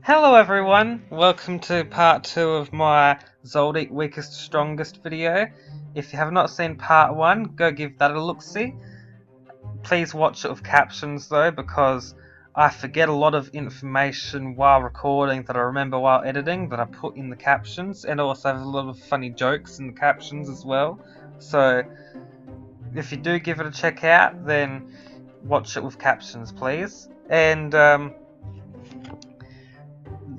Hello everyone, welcome to part 2 of my Zoldyck Weakest Strongest video. If you have not seen part 1, go give that a look-see. Please watch it with captions though, because I forget a lot of information while recording that I remember while editing that I put in the captions, and also have a lot of funny jokes in the captions as well. So if you do give it a check out, then watch it with captions please. And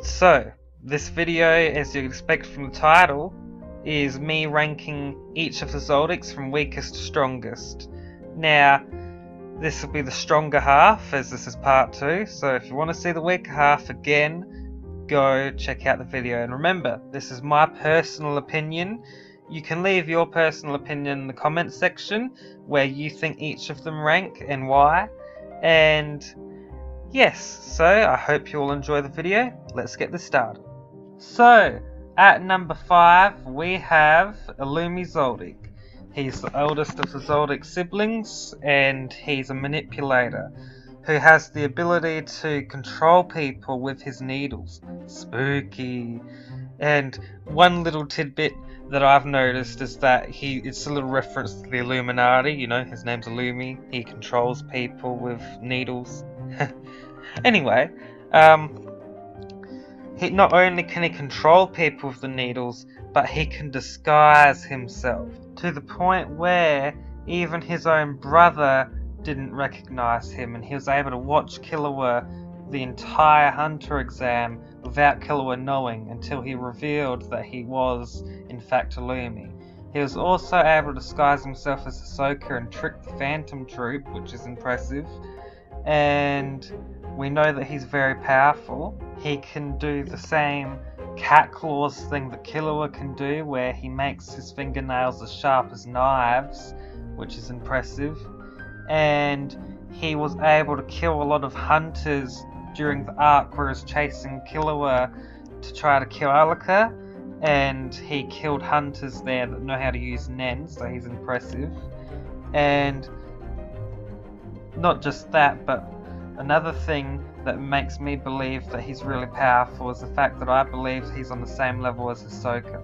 so, this video, as you'd expect from the title, is me ranking each of the Zoldicks from weakest to strongest. Now, this will be the stronger half, as this is part 2, so if you want to see the weaker half again, go check out the video. And remember, this is my personal opinion. You can leave your personal opinion in the comments section, where you think each of them rank and why. And yes, so I hope you all enjoy the video. Let's get this started. So, at number 5 we have Illumi Zoldyck. He's the eldest of the Zoldyck siblings, and he's a manipulator who has the ability to control people with his needles. Spooky. And one little tidbit that I've noticed is that it's a little reference to the Illuminati. You know, his name's Illumi. He controls people with needles. Anyway, he not only can he control people with the needles, but he can disguise himself to the point where even his own brother didn't recognize him, and he was able to watch Killua the entire Hunter exam without Killua knowing, until he revealed that he was in fact Illumi. He was also able to disguise himself as Hisoka and trick the Phantom Troop, which is impressive. And we know that he's very powerful. He can do the same cat claws thing that Killua can do, where he makes his fingernails as sharp as knives, which is impressive. And he was able to kill a lot of hunters during the arc where he was chasing Killua to try to kill Alaka, and he killed hunters there that know how to use Nen, so he's impressive. And not just that, but another thing that makes me believe that he's really powerful is the fact that I believe he's on the same level as Hisoka.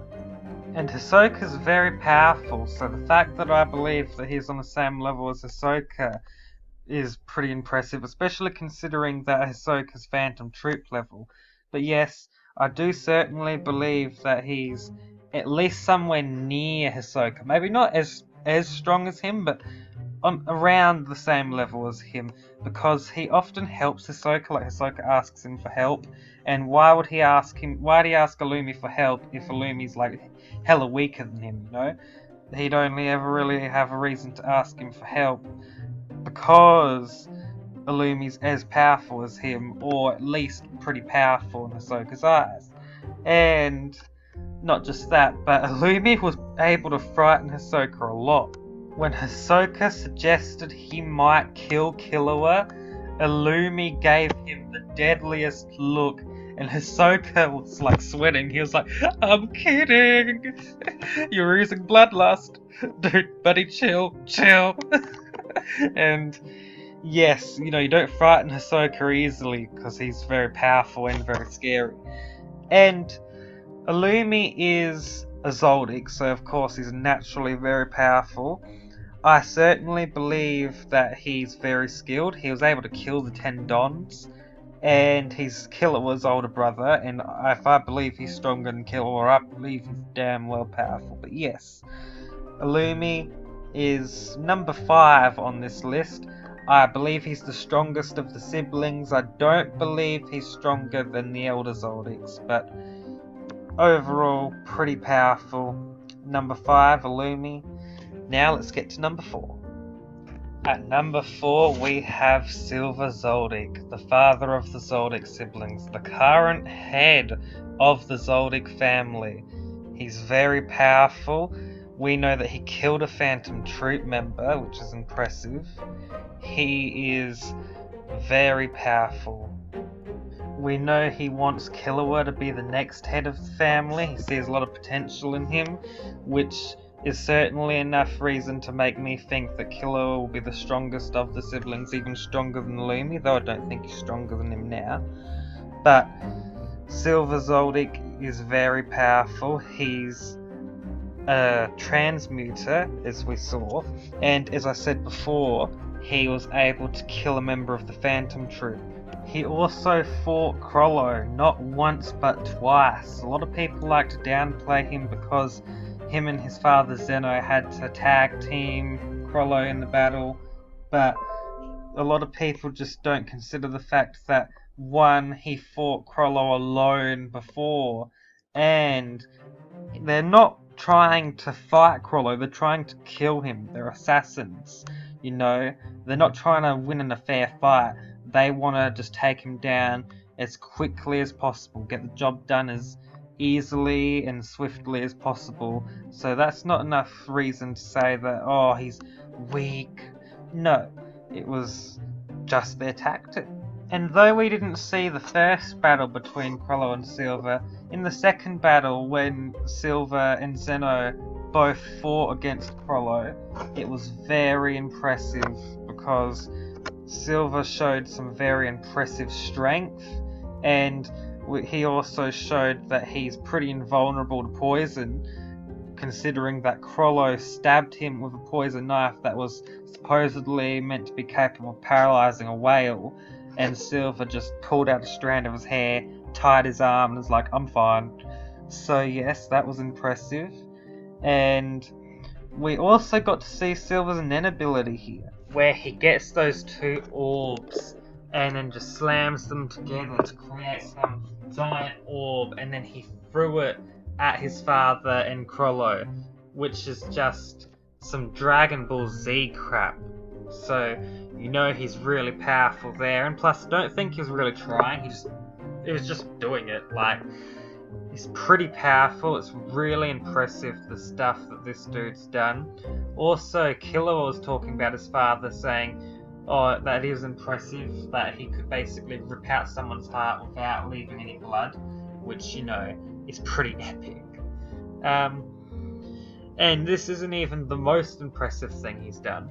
And Hisoka's very powerful, so the fact that I believe that he's on the same level as Hisoka is pretty impressive, especially considering that Hisoka's Phantom Troop level. But yes, I do certainly believe that he's at least somewhere near Hisoka. Maybe not as strong as him, but around the same level as him, because he often helps Hisoka. Like, Hisoka asks him for help, and why would he ask Illumi for help if Illumi's like hella weaker than him, you know? He'd only ever really have a reason to ask him for help because Illumi's as powerful as him, or at least pretty powerful in Hisoka's eyes. And not just that, but Illumi was able to frighten Hisoka a lot. When Hisoka suggested he might kill Killua, Illumi gave him the deadliest look, and Hisoka was like sweating. He was like, "I'm kidding! You're using bloodlust. Dude, buddy, chill. And yes, you know, you don't frighten Hisoka easily because he's very powerful and very scary. And Illumi is a Zoldyck, so of course he's naturally very powerful. I certainly believe that he's very skilled. He was able to kill the 10 Dons, and he's Killua's older brother, and if I believe he's stronger than Killua, I believe he's damn well powerful. But yes, Illumi is number 5 on this list. I believe he's the strongest of the siblings. I don't believe he's stronger than the elder Zoldicks, but overall pretty powerful. Number 5, Illumi. Now let's get to number 4. At number 4 we have Silver Zoldyck, the father of the Zoldyck siblings, the current head of the Zoldyck family. He's very powerful. We know that he killed a Phantom Troop member, which is impressive. He is very powerful. We know he wants Killua to be the next head of the family. He sees a lot of potential in him, which is certainly enough reason to make me think that Killua will be the strongest of the siblings, even stronger than Illumi, though I don't think he's stronger than him now. But Silver Zoldyck is very powerful. He's a transmuter, as we saw, and as I said before, he was able to kill a member of the Phantom Troop. He also fought Krollo, not once but twice. A lot of people like to downplay him because him and his father Zeno had to tag team Krollo in the battle, but a lot of people just don't consider the fact that, one, he fought Krollo alone before, and they're not trying to fight Krollo, they're trying to kill him. They're assassins, you know? They're not trying to win in a fair fight. They want to just take him down as quickly as possible, get the job done as easily and swiftly as possible. So that's not enough reason to say that, oh, he's weak. No, it was just their tactic. And though we didn't see the first battle between Krollo and Silver, in the second battle when Silver and Zeno both fought against Krollo, it was very impressive because Silver showed some very impressive strength, and he also showed that he's pretty invulnerable to poison, considering that Krollo stabbed him with a poison knife that was supposedly meant to be capable of paralysing a whale, and Silver just pulled out a strand of his hair, tied his arm, and was like, I'm fine. So yes, that was impressive. And we also got to see Silver's Nen ability here, where he gets those two orbs and then just slams them together to create some giant orb, and then he threw it at his father and Krollo, which is just some Dragon Ball Z crap. So you know he's really powerful there, and plus I don't think he was really trying, he was just doing it. Like, he's pretty powerful. It's really impressive, the stuff that this dude's done. Also, Killer was talking about his father, saying that he was impressive, that he could basically rip out someone's heart without leaving any blood, which, you know, is pretty epic. And this isn't even the most impressive thing he's done.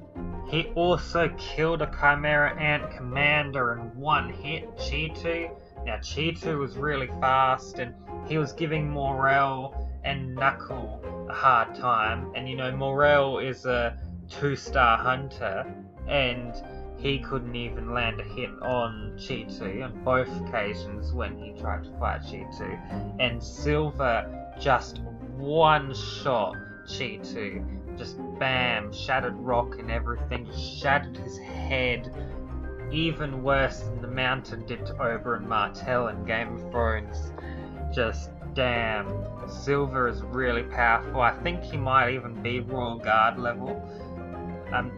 He also killed a Chimera Ant commander in one hit, Cheetu. Now, Cheetu was really fast, and he was giving Morel and Knuckle a hard time. And you know, Morel is a 2-star hunter, and he couldn't even land a hit on Cheetu on both occasions when he tried to fight Cheetu. And Silver just one-shot Cheetu. Just bam, shattered rock and everything, just shattered his head. Even worse than the Mountain did to Oberyn Martell in Game of Thrones. Just damn, Silver is really powerful. I think he might even be Royal Guard level.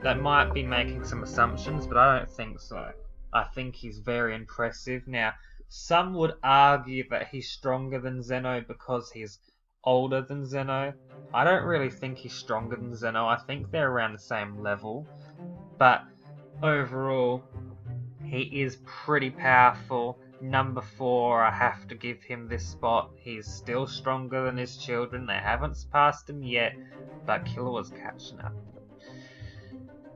That might be making some assumptions, but I don't think so. I think he's very impressive. Now, some would argue that he's stronger than Zeno because he's older than Zeno. I don't really think he's stronger than Zeno. I think they're around the same level. But overall, he is pretty powerful. Number 4, I have to give him this spot. He's still stronger than his children. They haven't surpassed him yet, but Killer was catching up.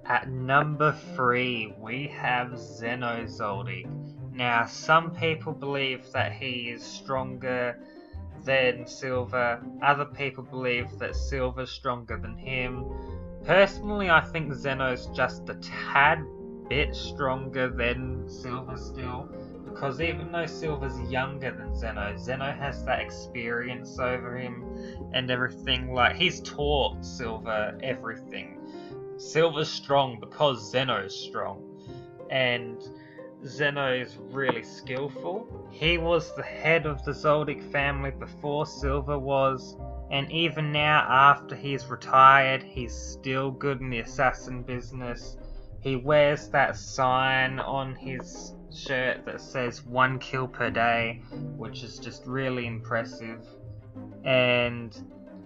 At number 3, we have Zeno Zoldyck. Now, some people believe that he is stronger than Silver. Other people believe that Silver's stronger than him. Personally, I think Zeno's just a tad bit stronger than Silver still, because even though Silver's younger than Zeno, Zeno has that experience over him and everything. Like, he's taught Silver everything. Silver's strong because Zeno's strong, and Zeno's really skillful. He was the head of the Zoldyck family before Silver was, and even now after he's retired, he's still good in the assassin business. He wears that sign on his shirt that says 1 kill per day, which is just really impressive. And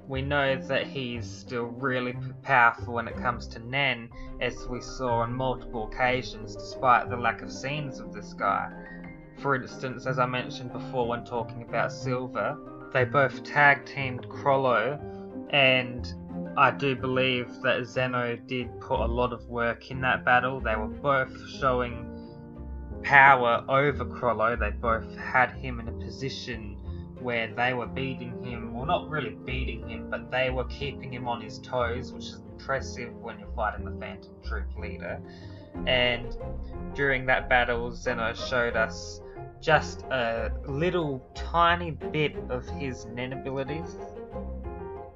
we know that he's still really powerful when it comes to Nen, as we saw on multiple occasions, despite the lack of scenes of this guy. For instance, as I mentioned before when talking about Silver, they both tag-teamed Krollo, and I do believe that Zeno did put a lot of work in that battle. They were both showing power over Krollo. They both had him in a position where they were beating him, well, not really beating him, but they were keeping him on his toes, which is impressive when you're fighting the Phantom Troop leader. And during that battle, Zeno showed us just a little tiny bit of his Nen abilities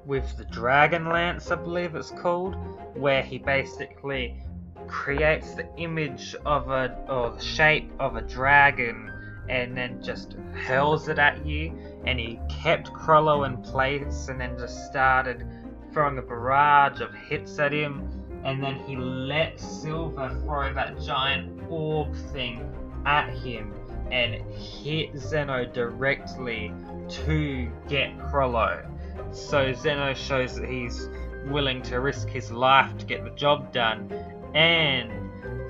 with the Dragon Lance, I believe it's called, where he basically creates the image of or the shape of a dragon and then just hurls it at you. And he kept Krollo in place and then just started throwing a barrage of hits at him. And then he let Silver throw that giant orb thing at him and hit Zeno directly to get Krollo. So Zeno shows that he's willing to risk his life to get the job done, and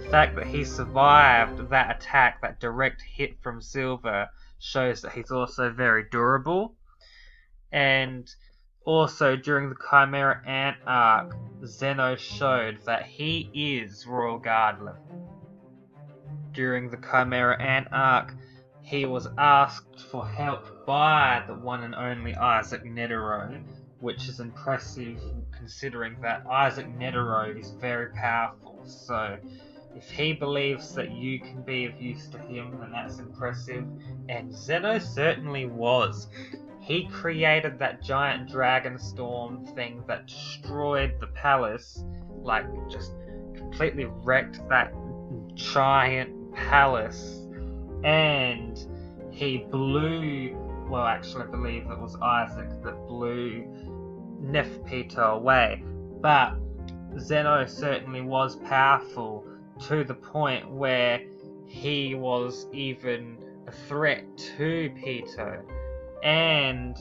the fact that he survived that attack, that direct hit from Silver, shows that he's also very durable. And also during the Chimera Ant arc, Zeno showed that he is Royal Guard level. During the Chimera Ant arc, he was asked for help by the one and only Isaac Netero, which is impressive considering that Isaac Netero is very powerful. So if he believes that you can be of use to him, then that's impressive. And Zeno certainly was. He created that giant dragon storm thing that destroyed the palace, like just completely wrecked that giant palace. And he blew, well, actually I believe it was Isaac that blew Nefertiti away. But Zeno certainly was powerful to the point where he was even a threat to Peter. And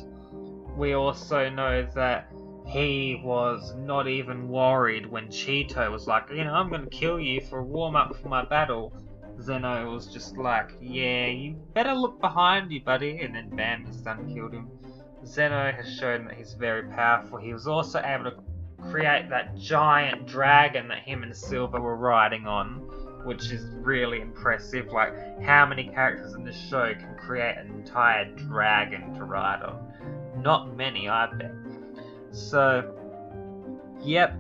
we also know that he was not even worried when Cheeto was like, I'm going to kill you for a warm-up for my battle. Zeno was just like, yeah, you better look behind you, buddy. And then bam, his son killed him. Zeno has shown that he's very powerful. He was also able to create that giant dragon that him and Silver were riding on, which is really impressive. Like, how many characters in this show can create an entire dragon to ride on? Not many, I bet. So, yep,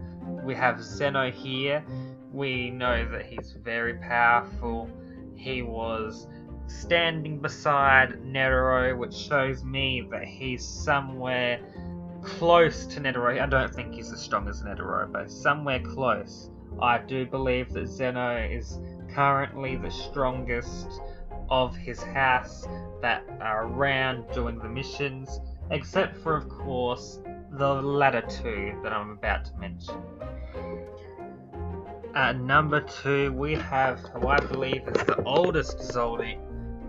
we have Zeno here. We know that he's very powerful. He was standing beside Netero, which shows me that he's somewhere close to Netero. I don't think he's as strong as Netero, but somewhere close. I do believe that Zeno is currently the strongest of his house that are around doing the missions, except for, of course, the latter two that I'm about to mention. At number 2, we have who I believe is the oldest Zoldyck,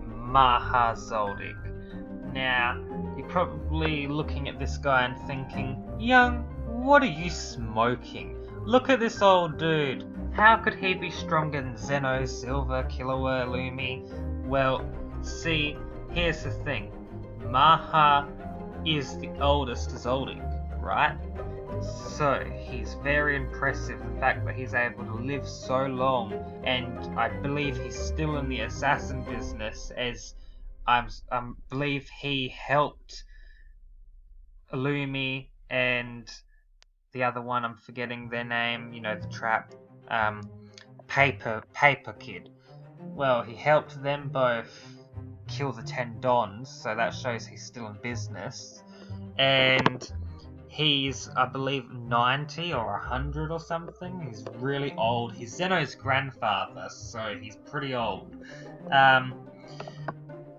Maha Zoldyck. Now, you're probably looking at this guy and thinking, Young, what are you smoking? Look at this old dude. How could he be stronger than Zeno, Silver, Killua, Lumi? Well, see, here's the thing. Maha is the oldest Zoldyck, right? So, he's very impressive, the fact that he's able to live so long, and I believe he's still in the assassin business, as I believe he helped Illumi and the other one, I'm forgetting their name, the trap, Paper Kid. Well, he helped them both kill the 10 Dons, so that shows he's still in business, and he's, I believe, 90 or 100 or something. He's really old. He's Zeno's grandfather, so he's pretty old.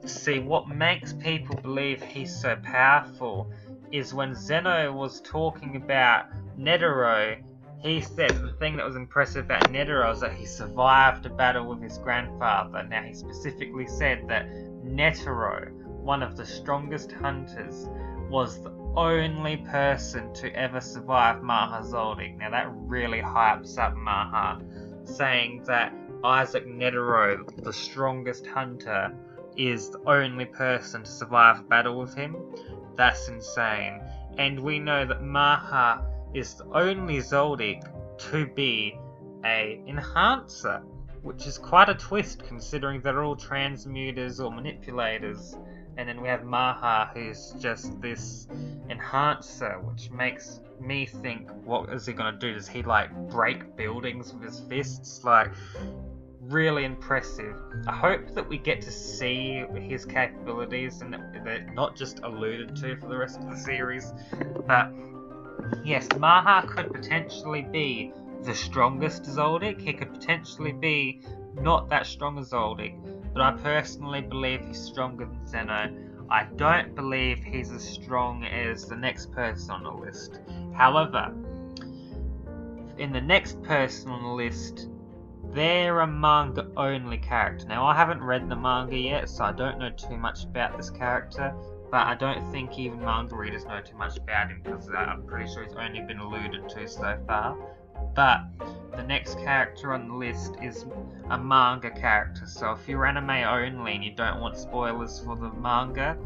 See, what makes people believe he's so powerful is when Zeno was talking about Netero, he said the thing that was impressive about Netero is that he survived a battle with his grandfather. Now, he specifically said that Netero, one of the strongest hunters, was the only person to ever survive Maha Zoldyck. Now that really hypes up Maha, saying that Isaac Netero, the strongest hunter, is the only person to survive a battle with him. That's insane. And we know that Maha is the only Zoldyck to be a enhancer, which is quite a twist considering they're all transmuters or manipulators. And then we have Maha, who's just this enhancer, which makes me think, what is he gonna do? Does he like break buildings with his fists? Like, really impressive. I hope that we get to see his capabilities and that they're not just alluded to for the rest of the series. But yes, Maha could potentially be the strongest Zoldyck. He could potentially be not that strong as Zoldyck, but I personally believe he's stronger than Zeno. I don't believe he's as strong as the next person on the list. However, in the next person on the list, they're a manga-only character. Now, I haven't read the manga yet, so I don't know too much about this character, but I don't think even manga readers know too much about him, because I'm pretty sure he's only been alluded to so far. But the next character on the list is a manga character, so if you're anime only and you don't want spoilers for the manga,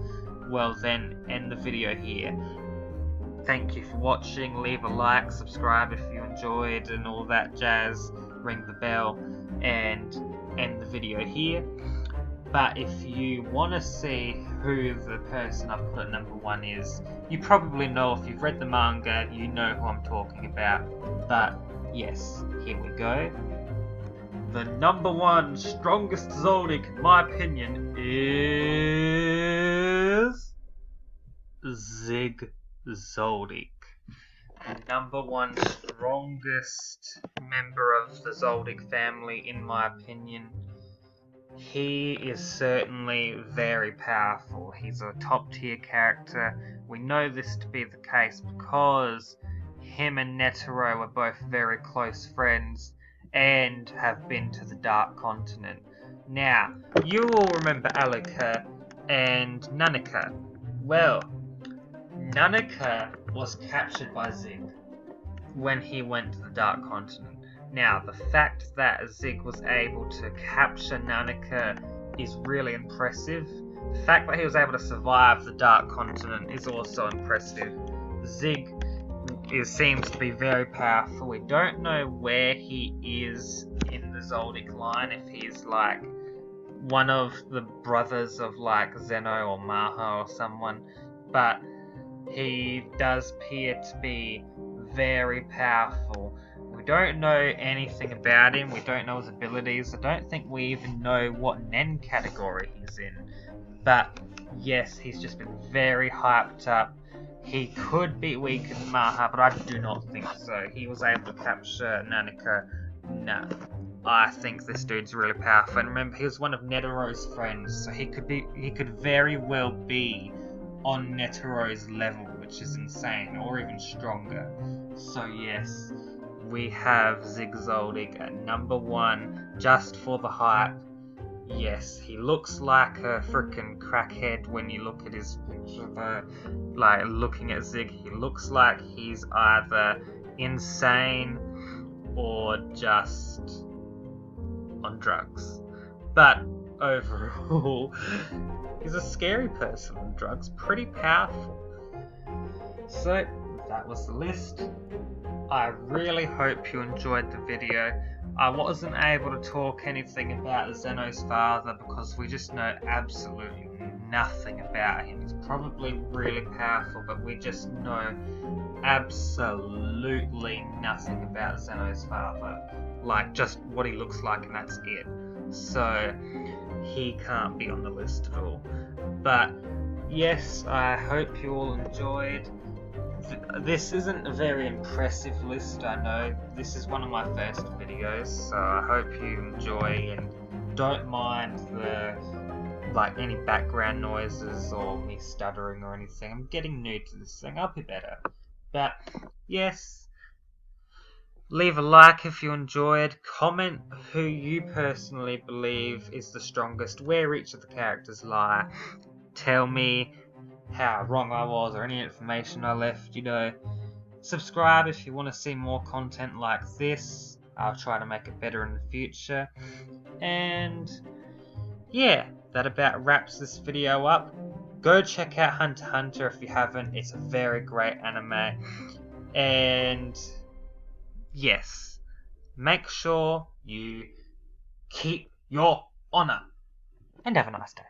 well then end the video here. Thank you for watching, leave a like, subscribe if you enjoyed and all that jazz, ring the bell, and end the video here. But if you want to see who the person I've put at number 1 is, you probably know if you've read the manga, you know who I'm talking about. But yes, here we go. The number 1 strongest Zoldyck, in my opinion, is Zig Zoldyck. The number 1 strongest member of the Zoldyck family, in my opinion. He is certainly very powerful. He's a top tier character. We know this to be the case because him and Netero are both very close friends and have been to the Dark Continent. Now, you all remember Alika and Nanika. Well, Nanika was captured by Zig when he went to the Dark Continent. Now, the fact that Zig was able to capture Nanika is really impressive. The fact that he was able to survive the Dark Continent is also impressive. Zig seems to be very powerful. We don't know where he is in the Zoldyck line, if he's like one of the brothers of like Zeno or Maha or someone, but he does appear to be very powerful. We don't know anything about him, we don't know his abilities, I don't think we even know what Nen category he's in. But yes, he's just been very hyped up. He could be weaker than Maha, but I do not think so. He was able to capture Nanika. No. I think this dude's really powerful. And remember, he was one of Netero's friends, so he could very well be on Netero's level, which is insane, or even stronger. So yes, we have Zig Zoldyck at number 1, just for the hype. Yes, he looks like a freaking crackhead when you look at his picture though. Like, looking at Zig, he looks like he's either insane or just on drugs. But overall, he's a scary person on drugs, pretty powerful. So, that was the list. I really hope you enjoyed the video. I wasn't able to talk anything about Zeno's father because we just know absolutely nothing about him. He's probably really powerful, but we just know absolutely nothing about Zeno's father. Like, just what he looks like and that's it. So, he can't be on the list at all. But, yes, I hope you all enjoyed. This isn't a very impressive list, I know. This is one of my first videos, so I hope you enjoy and don't mind the any background noises or me stuttering or anything. I'm getting new to this thing, I'll be better. But yes, leave a like if you enjoyed, comment who you personally believe is the strongest, where each of the characters lie, tell me how wrong I was or any information I left, subscribe if you want to see more content like this. I'll try to make it better in the future. And yeah, that about wraps this video up. Go check out Hunter x Hunter if you haven't, it's a very great anime. And yes, make sure you Keep your honor. And have a nice day.